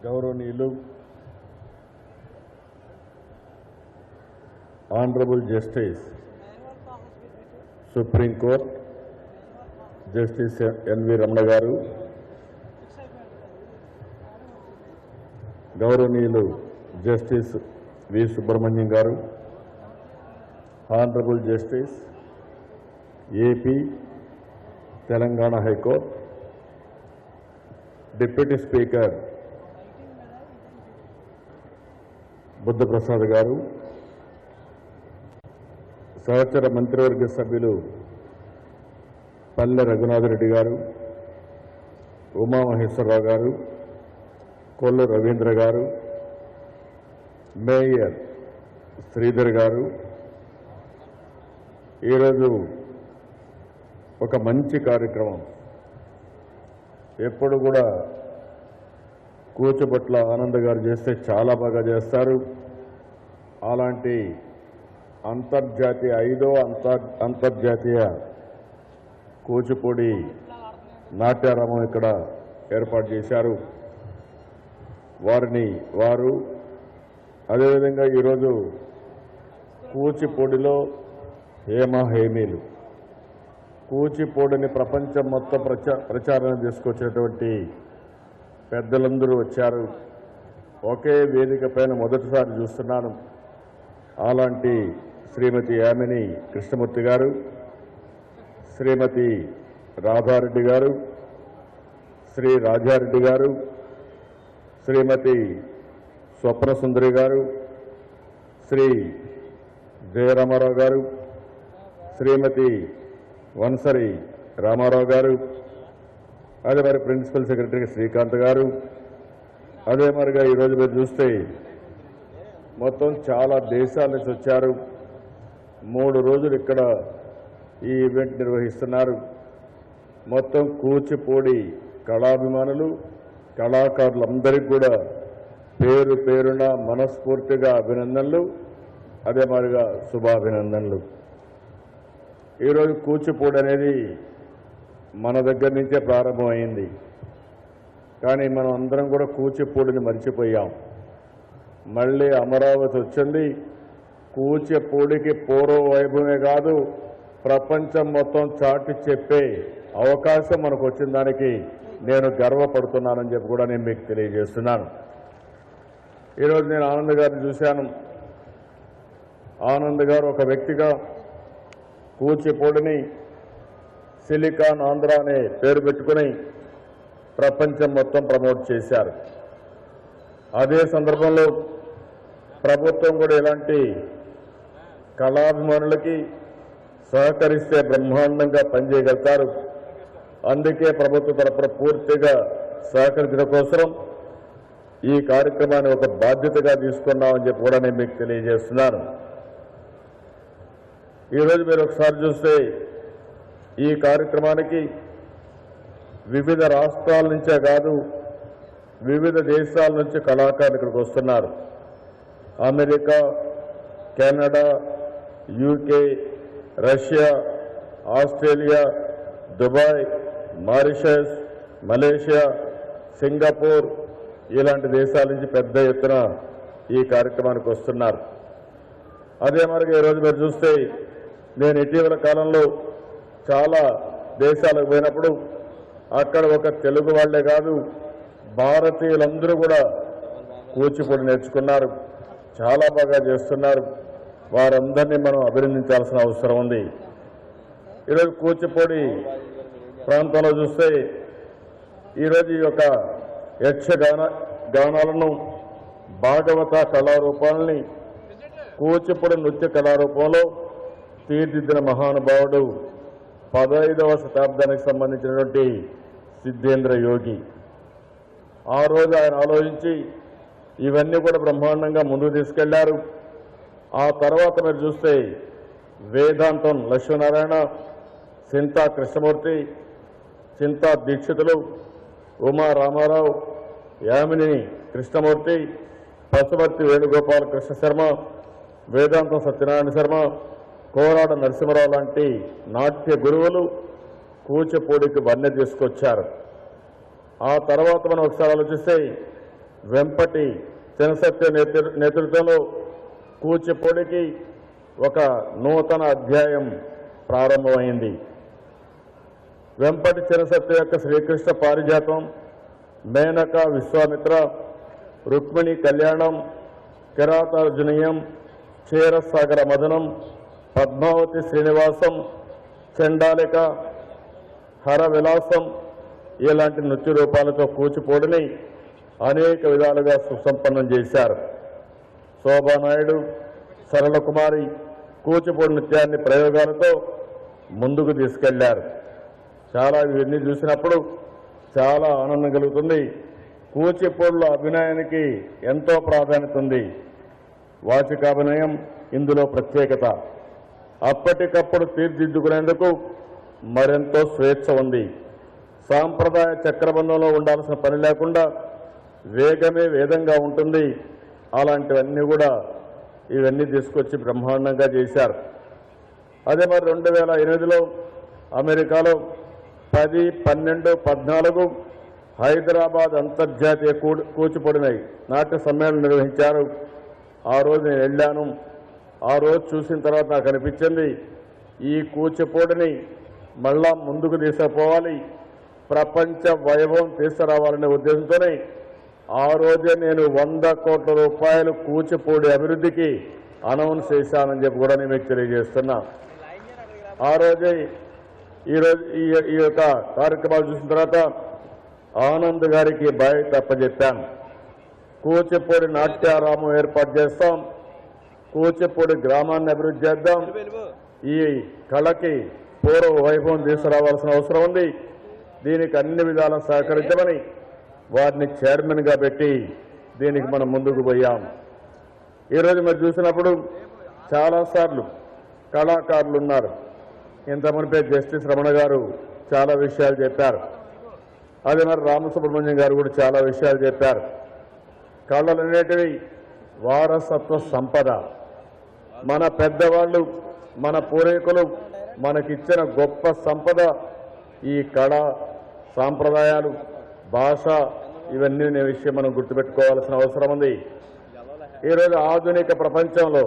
గౌరవనీయులు honourable justice supreme court justice N V Ramana garu, గౌరవనీయులు justice V Subrahmanyam garu, honourable justice A P Telangana high court deputy speaker Buddhaprasad garu, సహచర మంత్రివర్గ సభ్యులు పల్లె రఘునాథరెడ్డి గారు, ఉమామహేశ్వరరావు గారు, కొల్లు రవీంద్ర గారు, మేయర్ శ్రీధర్ గారు, ఈరోజు ఒక మంచి కార్యక్రమం. ఎప్పుడు కూడా కూచిపట్ల ఆనంద్ గారు చేస్తే చాలా బాగా చేస్తారు. అలాంటి అంతర్జాతీయ 5వ అంతర్జాతీయ కూచిపూడి నాట్యారామం ఇక్కడ ఏర్పాటు చేశారు. వారు అదేవిధంగా ఈరోజు కూచిపూడిలో హేమీలు కూచిపూడిని ప్రపంచం మొత్తం ప్రచారం తీసుకొచ్చినటువంటి పెద్దలందరూ వచ్చారు. ఒకే వేదిక పైన మొదటిసారి చూస్తున్నాను. అలాంటి శ్రీమతి యామిని కృష్ణమూర్తి గారు, శ్రీమతి రాధారెడ్డి గారు, శ్రీ రాజారెడ్డి గారు, శ్రీమతి స్వప్నసుందరి గారు, శ్రీ జయరామారావు గారు, శ్రీమతి వన్సరి రామారావు గారు, అదే మరి ప్రిన్సిపల్ సెక్రటరీ శ్రీకాంత్ గారు, అదే మరిగా ఈరోజు మీరు చూస్తే మొత్తం చాలా దేశాల నుంచి వచ్చారు. 3 రోజులు ఇక్కడ ఈ ఈవెంట్ నిర్వహిస్తున్నారు. మొత్తం కూచిపూడి కళాభిమానులు, కళాకారులందరికీ కూడా పేరు పేరున మనస్ఫూర్తిగా అభినందనలు, అదే మరిగా శుభాభినందనలు. ఈరోజు కూచిపూడి అనేది మన దగ్గర నుంచే ప్రారంభమైంది. కానీ మనం అందరం కూడా కూచిపూడిని మర్చిపోయాం. మళ్ళీ అమరావతి వచ్చింది. కూచిపూడికి పూర్వ వైభవమే కాదు, ప్రపంచం మొత్తం చాటి చెప్పే అవకాశం మనకు వచ్చిన దానికి నేను గర్వపడుతున్నానని చెప్పి కూడా నేను మీకు తెలియజేస్తున్నాను. ఈరోజు నేను ఆనంద్ గారిని చూశాను. ఆనంద్ గారు ఒక వ్యక్తిగా కూచిపూడిని సిలికాన్ ఆంధ్ర అనే పేరు పెట్టుకుని ప్రపంచం మొత్తం ప్రమోట్ చేశారు. అదే సందర్భంలో ప్రభుత్వం కూడా ఇలాంటి కళాభిమానులకి సహకరిస్తే బ్రహ్మాండంగా పనిచేయగలుగుతారు. అందుకే ప్రభుత్వ తరఫున పూర్తిగా సహకరించడం కోసం ఈ కార్యక్రమాన్ని ఒక బాధ్యతగా తీసుకున్నామని చెప్పి కూడా నేను మీకు తెలియజేస్తున్నాను. ఈరోజు మీరు ఒకసారి చూస్తే ఈ కార్యక్రమానికి వివిధ రాష్ట్రాల నుంచే కాదు, వివిధ దేశాల నుంచి కళాకారులు ఇక్కడికి వస్తున్నారు. America, Canada, UK, Russia, Australia, Dubai, Mauritius, Malaysia, Singapore ఇలాంటి దేశాల నుంచి పెద్ద ఎత్తున ఈ కార్యక్రమానికి వస్తున్నారు. అదే మరిగా ఈరోజు మీరు చూస్తే నేను ఇటీవల కాలంలో చాలా దేశాలకు పోయినప్పుడు అక్కడ ఒక తెలుగు వాళ్లే కాదు, భారతీయులందరూ కూడా కూచిపూడి నేర్చుకున్నారు. చాలా బాగా చేస్తున్నారు. వారందరినీ మనం అభినందించాల్సిన అవసరం ఉంది. ఈరోజు కూచిపూడి ప్రాంతంలో చూస్తే ఈరోజు ఈ యొక్క యక్షగానాలను, భాగవత కళారూపాలని కూచిపూడి నృత్య కళారూపంలో తీర్చిదిద్దిన మహానుభావుడు 15వ శతాబ్దానికి సంబంధించినటువంటి సిద్ధేంద్ర యోగి. ఆ రోజు ఆయన ఆలోచించి ఇవన్నీ కూడా బ్రహ్మాండంగా ముందుకు తీసుకెళ్లారు. ఆ తర్వాత మీరు చూస్తే వేదాంతం లక్ష్మీనారాయణ, చింతా కృష్ణమూర్తి, చింతా దీక్షితులు, ఉమా రామారావు, యామిని కృష్ణమూర్తి, పశుపతి వేణుగోపాల కృష్ణ శర్మ, వేదాంతం సత్యనారాయణ శర్మ, కోరాడ నరసింహరావు లాంటి నాట్య గురువులు కూచిపూడికి వన్నె తీసుకొచ్చారు. ఆ తర్వాత మనం ఒకసారి ఆలోచిస్తే వెంపటి చినసత్య నేతృత్వంలో కూచిపూడికి ఒక నూతన అధ్యాయం ప్రారంభమైంది. వెంపటి చినసత్య యొక్క శ్రీకృష్ణ పారిజాతం, మేనక విశ్వామిత్ర, రుక్మిణి కళ్యాణం, కిరాతార్జునీయం, క్షీరసాగర మదనం, పద్మావతి శ్రీనివాసం, చండాలిక, హర విలాసం ఇలాంటి నృత్య రూపాలతో కూచిపూడిని అనేక విధాలుగా సుసంపన్నం చేశారు. శోభానాయుడు, సరళకుమారి కూచిపూడి నృత్యాన్ని ప్రయోగాలతో ముందుకు తీసుకెళ్లారు. చాలా ఇవన్నీ చూసినప్పుడు చాలా ఆనందం కలుగుతుంది. కూచిపూడిలో అభినయానికి ఎంతో ప్రాధాన్యత ఉంది. వాచికాభినయం ఇందులో ప్రత్యేకత. అప్పటికప్పుడు తీర్చిదిద్దుకునేందుకు మరెంతో స్వేచ్ఛ ఉంది. సాంప్రదాయ చక్రబంధంలో ఉండాల్సిన పని లేకుండా వేగమే వేదంగా ఉంటుంది. అలాంటివన్నీ కూడా ఇవన్నీ తీసుకొచ్చి బ్రహ్మాండంగా చేశారు. అదే మరి 2008లో అమెరికాలో 10, 12, 14 హైదరాబాద్ అంతర్జాతీయ కూచిపూడి నాట్య సమ్మేళనం నిర్వహించారు. ఆ రోజు నేను వెళ్ళాను. ఆ రోజు చూసిన తర్వాత నాకు అనిపించింది ఈ కూచిపూడిని మళ్ళా ముందుకు తీసుకుపోవాలి, ప్రపంచ వైభవం తీసుకురావాలనే ఉద్దేశంతోనే ఆ రోజే నేను 100 కోట్ల రూపాయలు కూచిపూడి అభివృద్ధికి అనౌన్స్ చేశానని చెప్పి కూడా నేను మీకు తెలియజేస్తున్నా. ఆ రోజే ఈరోజు ఈ యొక్క కార్యక్రమాలు చూసిన తర్వాత ఆనంద్ గారికి బాధ్యత అప్పచెప్పాను. కూచిపూడి నాట్యారామం ఏర్పాటు చేస్తాం, కూచిపూడి గ్రామాన్ని అభివృద్ధి చేద్దాం, ఈ కళకి పూర్వ వైభవం తీసుకురావాల్సిన అవసరం ఉంది, దీనికి అన్ని విధాలా సహకరించమని వారిని చైర్మన్గా పెట్టి దీనికి మనం ముందుకు పోయాం. ఈరోజు మీరు చూసినప్పుడు చాలాసార్లు కళాకారులు ఉన్నారు. ఇంత మునిపే జస్టిస్ రమణ గారు చాలా విషయాలు చెప్పారు. అదే మరి రామసుబ్రహ్మణ్యం గారు కూడా చాలా విషయాలు చెప్పారు. కళలు అనేటివి వారసత్వ సంపద. మన పెద్దవాళ్ళు, మన పూర్వీకులు మనకిచ్చిన గొప్ప సంపద ఈ కళ, సాంప్రదాయాలు, భాష, ఇవన్నీ అనే విషయం మనం గుర్తుపెట్టుకోవాల్సిన అవసరం ఉంది. ఈరోజు ఆధునిక ప్రపంచంలో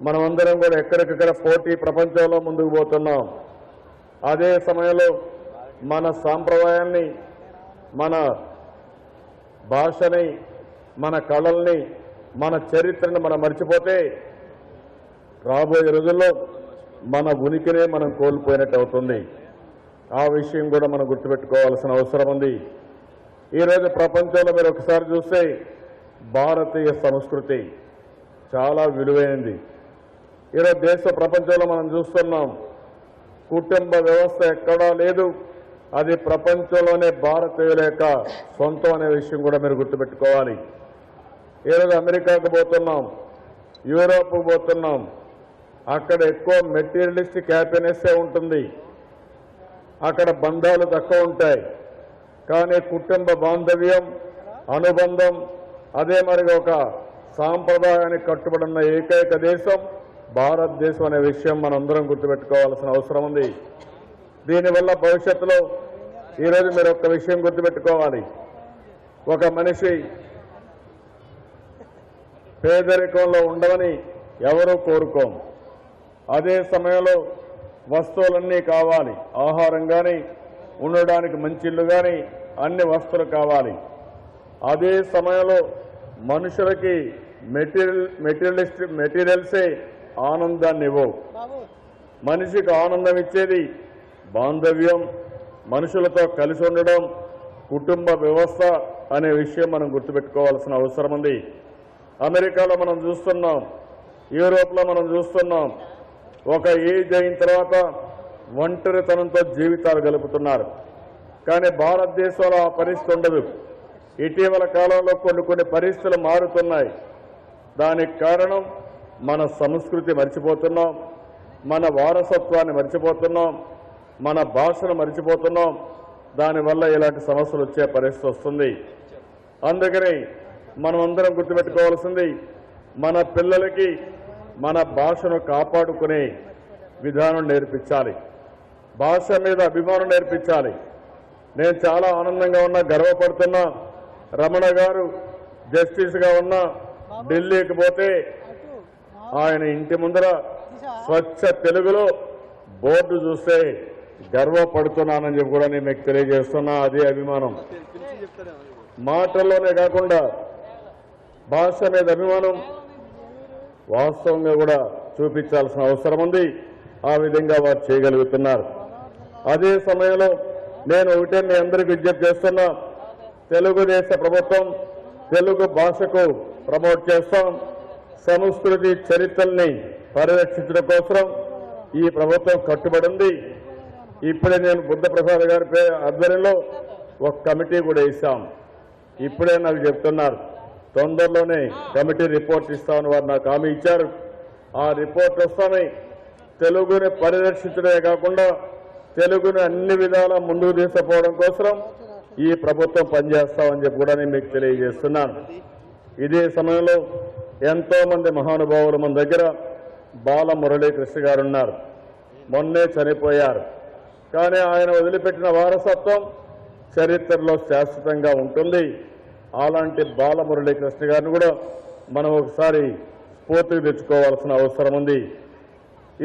మనమందరం కూడా ఎక్కడికక్కడ పోటీ ప్రపంచంలో ముందుకు పోతున్నాం. అదే సమయంలో మన సాంప్రదాయాన్ని, మన భాషని, మన కళల్ని, మన చరిత్రను మనం మర్చిపోతే రాబోయే రోజుల్లో మన ఉనికినే మనం కోల్పోయినట్టు అవుతుంది. ఆ విషయం కూడా మనం గుర్తుపెట్టుకోవాల్సిన అవసరం ఉంది. ఈరోజు ప్రపంచంలో మీరు ఒకసారి చూస్తే భారతీయ సంస్కృతి చాలా విలువైనది. ఈరోజు ప్రపంచంలో మనం చూస్తున్నాం, కుటుంబ వ్యవస్థ ఎక్కడా లేదు. అది ప్రపంచంలోనే భారతీయుల యొక్క సొంతం అనే విషయం కూడా మీరు గుర్తుపెట్టుకోవాలి. ఈరోజు అమెరికాకు పోతున్నాం, యూరోప్కు పోతున్నాం, అక్కడ ఎక్కువ మెటీరియలిస్టిక్ హ్యాపీనెస్సే ఉంటుంది. అక్కడ బంధాలు తక్కువ ఉంటాయి. కానీ కుటుంబ బాంధవ్యం, అనుబంధం, అదే మరి ఒక సాంప్రదాయానికి కట్టుబడిన ఏకైక దేశం భారతదేశం అనే విషయం మనందరం గుర్తుపెట్టుకోవాల్సిన అవసరం ఉంది. దీనివల్ల భవిష్యత్తులో ఈరోజు మీరు ఒక్క విషయం గుర్తుపెట్టుకోవాలి. ఒక మనిషి పేదరికంలో ఉండవని ఎవరూ కోరుకోం. అదే సమయంలో వస్తువులన్నీ కావాలి. ఆహారం కానీ, ఉండడానికి మంచి ఇల్లు కానీ, అన్ని వస్తువులు కావాలి. అదే సమయంలో మనుషులకి మెటీరియల్సే ఆనందాన్ని ఇవ్వవు. మనిషికి ఆనందం ఇచ్చేది బాంధవ్యం, మనుషులతో కలిసి ఉండడం, కుటుంబ వ్యవస్థ అనే విషయం మనం గుర్తుపెట్టుకోవాల్సిన అవసరం ఉంది. అమెరికాలో మనం చూస్తున్నాం, యూరోప్లో మనం చూస్తున్నాం, ఒక ఏజ్ అయిన తర్వాత ఒంటరితనంతో జీవితాలు గలుపుతున్నారు. కానీ భారతదేశంలో ఆ పరిస్థితి ఉండదు. ఇటీవల కాలంలో కొన్ని పరిస్థితులు మారుతున్నాయి. దానికి కారణం మన సంస్కృతి మర్చిపోతున్నాం, మన వారసత్వాన్ని మర్చిపోతున్నాం, మన భాషను మర్చిపోతున్నాం. దానివల్ల ఇలాంటి సమస్యలు వచ్చే పరిస్థితి వస్తుంది. అందుకని మనం అందరం గుర్తుపెట్టుకోవాల్సింది, మన పిల్లలకి మన భాషను కాపాడుకునే విధానం నేర్పించాలి. భాష మీద అభిమానం నేర్పించాలి. నేను చాలా ఆనందంగా ఉన్నా, గర్వపడుతున్నా. రమణ గారు జస్టిస్గా ఉన్నా ఢిల్లీకి పోతే ఆయన ఇంటి ముందర స్వచ్ఛ తెలుగులో బోర్డు చూస్తే గర్వపడుతున్నానని చెప్పి కూడా నేను మీకు తెలియజేస్తున్నా. అదే అభిమానం. మాటల్లోనే కాకుండా భాష మీద అభిమానం వాస్తవంగా కూడా చూపించాల్సిన అవసరం ఉంది. ఆ విధంగా వారు చేయగలుగుతున్నారు. అదే సమయంలో నేను ఒకటే మీ అందరికీ విజ్ఞప్తి చేస్తున్నా. తెలుగుదేశ ప్రభుత్వం తెలుగు భాషకు ప్రమోట్ చేస్తాం. సంస్కృతి చరిత్రల్ని పరిరక్షించడం కోసం ఈ ప్రభుత్వం కట్టుబడి ఉంది. ఇప్పుడే నేను బుద్ధప్రసాద్ గారి ఆధ్వర్యంలో ఒక కమిటీ కూడా వేశాం. ఇప్పుడే నాకు చెప్తున్నారు తొందరలోనే కమిటీ రిపోర్ట్ ఇస్తామని వారు నాకు హామీ ఇచ్చారు. ఆ రిపోర్ట్ వస్తానే తెలుగుని పరిరక్షించడమే కాకుండా తెలుగుని అన్ని విధాలా ముందుకు తీసుకుపోవడం కోసం ఈ ప్రభుత్వం పనిచేస్తామని చెప్పి కూడా నేను మీకు తెలియజేస్తున్నాను. ఇదే సమయంలో ఎంతో మంది మహానుభావులు మన దగ్గర బాల మురళీకృష్ణ గారు ఉన్నారు. మొన్నే చనిపోయారు. కానీ ఆయన వదిలిపెట్టిన వారసత్వం చరిత్రలో శాశ్వతంగా ఉంటుంది. అలాంటి బాల మురళీకృష్ణ గారిని కూడా మనం ఒకసారి స్ఫూర్తికి తెచ్చుకోవాల్సిన అవసరం ఉంది.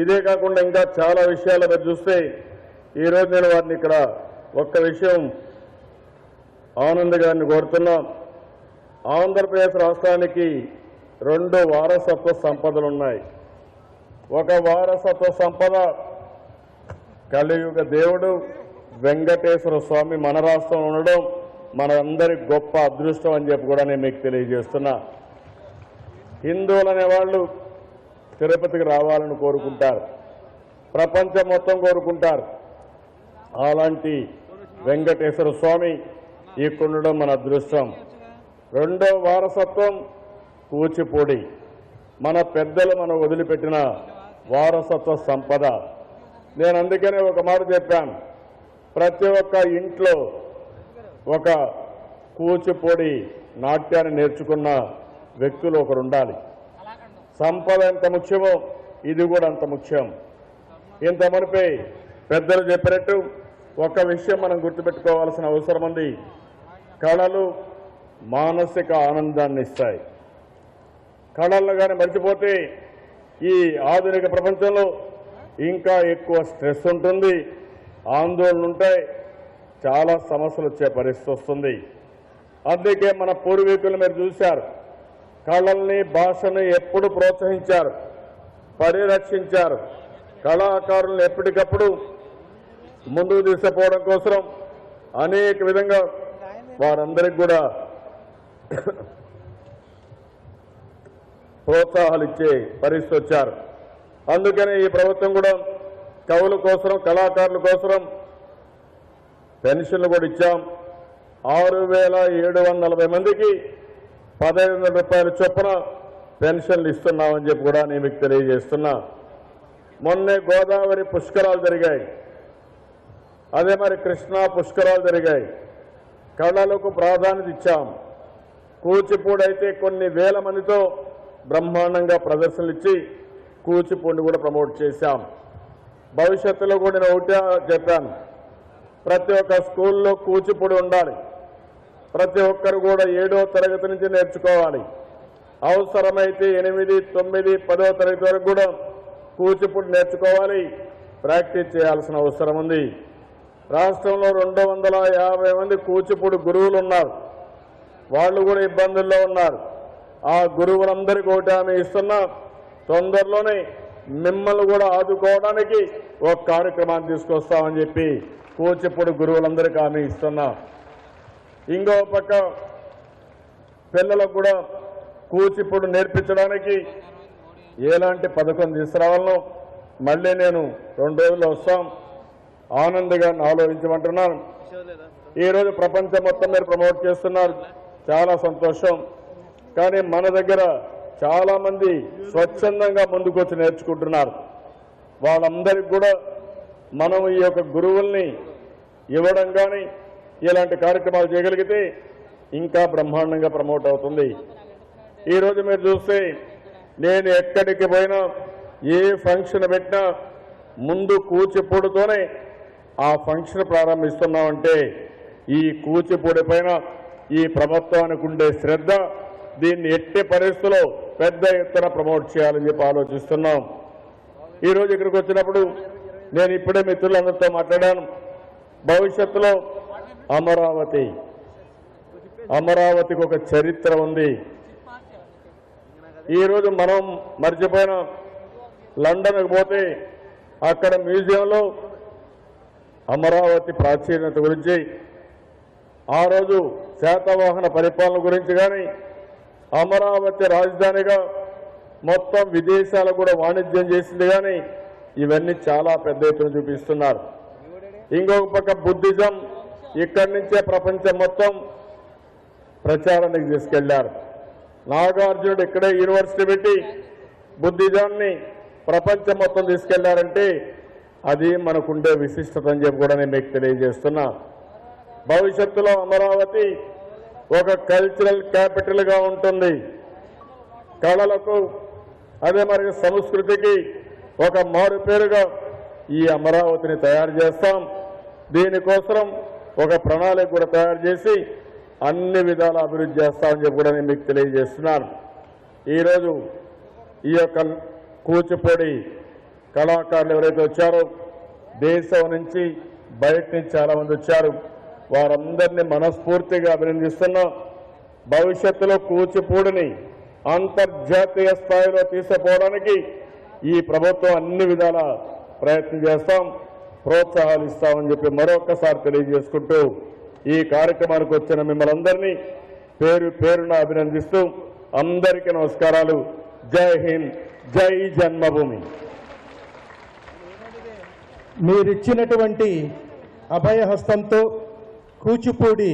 ఇదే కాకుండా ఇంకా చాలా విషయాలు మీరు చూస్తే ఈరోజు నేను వారిని ఇక్కడ ఒక్క విషయం ఆనంద్ గారిని కోరుతున్నా. ఆంధ్రప్రదేశ్ రాష్ట్రానికి 2 వారసత్వ సంపదలు ఉన్నాయి. ఒక వారసత్వ సంపద కలియుగ దేవుడు వెంకటేశ్వర స్వామి మన రాష్ట్రంలో ఉండడం మనందరి గొప్ప అదృష్టం అని చెప్పి కూడా నేను మీకు తెలియజేస్తున్నా. హిందువులు అనేవాళ్ళు తిరుపతికి రావాలని కోరుకుంటారు. ప్రపంచం మొత్తం కోరుకుంటారు. అలాంటి వెంకటేశ్వర స్వామి ఇక్కడ ఉండడం మన అదృష్టం. 2వ వారసత్వం కూచిపూడి. మన పెద్దలు మనం వదిలిపెట్టిన వారసత్వ సంపద. నేను అందుకనే ఒక మాట చెప్పాను. ప్రతి ఒక్క ఇంట్లో ఒక కూచిపూడి నాట్యాన్ని నేర్చుకున్న వ్యక్తులు ఒకరు ఉండాలి. సంపద ఎంత ముఖ్యమో ఇది కూడా అంత ముఖ్యం. ఇంత మునిపే పెద్దలు చెప్పినట్టు ఒక విషయం మనం గుర్తుపెట్టుకోవాల్సిన అవసరం ఉంది. కళలు మానసిక ఆనందాన్ని ఇస్తాయి. కళలను కానీ మర్చిపోతే ఈ ఆధునిక ప్రపంచంలో ఇంకా ఎక్కువ స్ట్రెస్ ఉంటుంది, ఆందోళనలు ఉంటాయి, చాలా సమస్యలు వచ్చే పరిస్థితి వస్తుంది. అందుకే మన పూర్వీకులు మీరు చూశారు, కళల్ని భాషని ఎప్పుడు ప్రోత్సహించారు, పరిరక్షించారు. కళాకారులను ఎప్పటికప్పుడు ముందుకు తీసుకుపోవడం కోసం అనేక విధంగా వారందరికీ కూడా ప్రోత్సాహాలు ఇచ్చే పరిస్థితి వచ్చారు. అందుకనే ఈ ప్రభుత్వం కూడా కవుల కోసం, కళాకారుల కోసం పెన్షన్లు కూడా ఇచ్చాం. 6,740 మందికి 1,500 రూపాయల చొప్పున పెన్షన్లు ఇస్తున్నామని చెప్పి కూడా నేను మీకు తెలియజేస్తున్నా. మొన్నే గోదావరి పుష్కరాలు జరిగాయి, అదే మరి కృష్ణా పుష్కరాలు జరిగాయి. కళలకు ప్రాధాన్యత ఇచ్చాం. కూచిపూడి అయితే కొన్ని వేల మందితో బ్రహ్మాండంగా ప్రదర్శనలు ఇచ్చి కూచిపూడిని కూడా ప్రమోట్ చేశాం. భవిష్యత్తులో కూడా నేను ఒకటే చెప్పాను, ప్రతి ఒక్క స్కూల్లో కూచిపూడి ఉండాలి. ప్రతి ఒక్కరు కూడా 7వ తరగతి నుంచి నేర్చుకోవాలి. అవసరమైతే 8, 9, 10వ తరగతి వరకు కూడా కూచిపూడి నేర్చుకోవాలి, ప్రాక్టీస్ చేయాల్సిన అవసరం ఉంది. రాష్ట్రంలో 250 మంది కూచిపూడి గురువులు ఉన్నారు. వాళ్ళు కూడా ఇబ్బందుల్లో ఉన్నారు. ఆ గురువులందరికీ ఒకటి హామీ ఇస్తున్నా, తొందరలోనే మిమ్మల్ని కూడా ఆదుకోవడానికి ఒక కార్యక్రమాన్ని తీసుకొస్తామని చెప్పి కూచిపూడి గురువులందరికీ హామీ ఇస్తున్నా. ఇంకో పక్క పిల్లలకు కూడా కూచిపూడి నేర్పించడానికి ఎలాంటి పథకం తీసుకురావాలనో మళ్ళీ నేను 2 రోజుల్లో వస్తాం. ఆనంద్ గారిని ఆలోచించమంటున్నాను. ఈరోజు ప్రపంచం మొత్తం మీరు ప్రమోట్ చేస్తున్నారు, చాలా సంతోషం. కానీ మన దగ్గర చాలా మంది స్వచ్ఛందంగా ముందుకొచ్చి నేర్చుకుంటున్నారు. వాళ్ళందరికీ కూడా మనం ఈ యొక్క గురువుల్ని ఇవ్వడం కానీ ఇలాంటి కార్యక్రమాలు చేయగలిగితే ఇంకా బ్రహ్మాండంగా ప్రమోట్ అవుతుంది. ఈరోజు మీరు చూస్తే నేను ఎక్కడికి పోయినా ఏ ఫంక్షన్ పెట్టినా ముందు కూచిపూడితోనే ఆ ఫంక్షన్ ప్రారంభిస్తున్నామంటే ఈ కూచిపూడి పైన ఈ ప్రభుత్వానికి ఉండే శ్రద్ధ, దీన్ని ఎట్టి పరిస్థితుల్లో పెద్ద ఎత్తున ప్రమోట్ చేయాలని చెప్పి ఆలోచిస్తున్నాం. ఈరోజు ఇక్కడికి వచ్చినప్పుడు నేను ఇప్పుడే మిత్రులందరితో మాట్లాడాను. భవిష్యత్తులో అమరావతికి ఒక చరిత్ర ఉంది. ఈరోజు మనం మర్చిపోయిన లండన్కి పోతే అక్కడ మ్యూజియంలో అమరావతి ప్రాచీనత గురించి, ఆ రోజు శాతవాహన పరిపాలన గురించి కానీ, అమరావతి రాజధానిగా మొత్తం విదేశాలకు కూడా వాణిజ్యం చేసింది కానీ, ఇవన్నీ చాలా పెద్ద ఎత్తున చూపిస్తున్నారు. ఇంకొక పక్క బుద్ధిజం ఇక్కడి నుంచే ప్రపంచం మొత్తం ప్రచారానికి తీసుకెళ్లారు. నాగార్జునుడు ఇక్కడే యూనివర్సిటీ పెట్టి బుద్ధిజాన్ని ప్రపంచం మొత్తం తీసుకెళ్లారంటే అది మనకుండే విశిష్టత అని చెప్పి కూడా నేను మీకు తెలియజేస్తున్నా. భవిష్యత్తులో అమరావతి ఒక కల్చరల్ క్యాపిటల్గా ఉంటుంది. కళలకు, అదే మరి సంస్కృతికి ఒక మారు పేరుగా ఈ అమరావతిని తయారు చేస్తాం. దీనికోసం ఒక ప్రణాళిక కూడా తయారు చేసి అన్ని విధాల అభివృద్ధి చేస్తామని చెప్పి కూడా నేను మీకు తెలియజేస్తున్నాను. ఈరోజు ఈ యొక్క కూచిపూడి కళాకారులు ఎవరైతే వచ్చారో, దేశం నుంచి బయట నుంచి చాలామంది వచ్చారు. వారందరినీ మనస్ఫూర్తిగా అభినందిస్తున్నాం. భవిష్యత్తులో కూచిపూడిని అంతర్జాతీయ స్థాయిలో తీసుకుపోవడానికి ఈ ప్రభుత్వం అన్ని విధాల ప్రయత్నం చేస్తాం, ప్రోత్సాహాలు ఇస్తామని చెప్పి మరొకసారి తెలియజేసుకుంటూ ఈ కార్యక్రమానికి వచ్చిన మిమ్మల్ని అందరినీ పేరు పేరున అభినందిస్తూ అందరికీ నమస్కారాలు. జై హింద్, జై జన్మభూమి. మీరిచ్చినటువంటి అభయహస్తంతో కూచిపూడి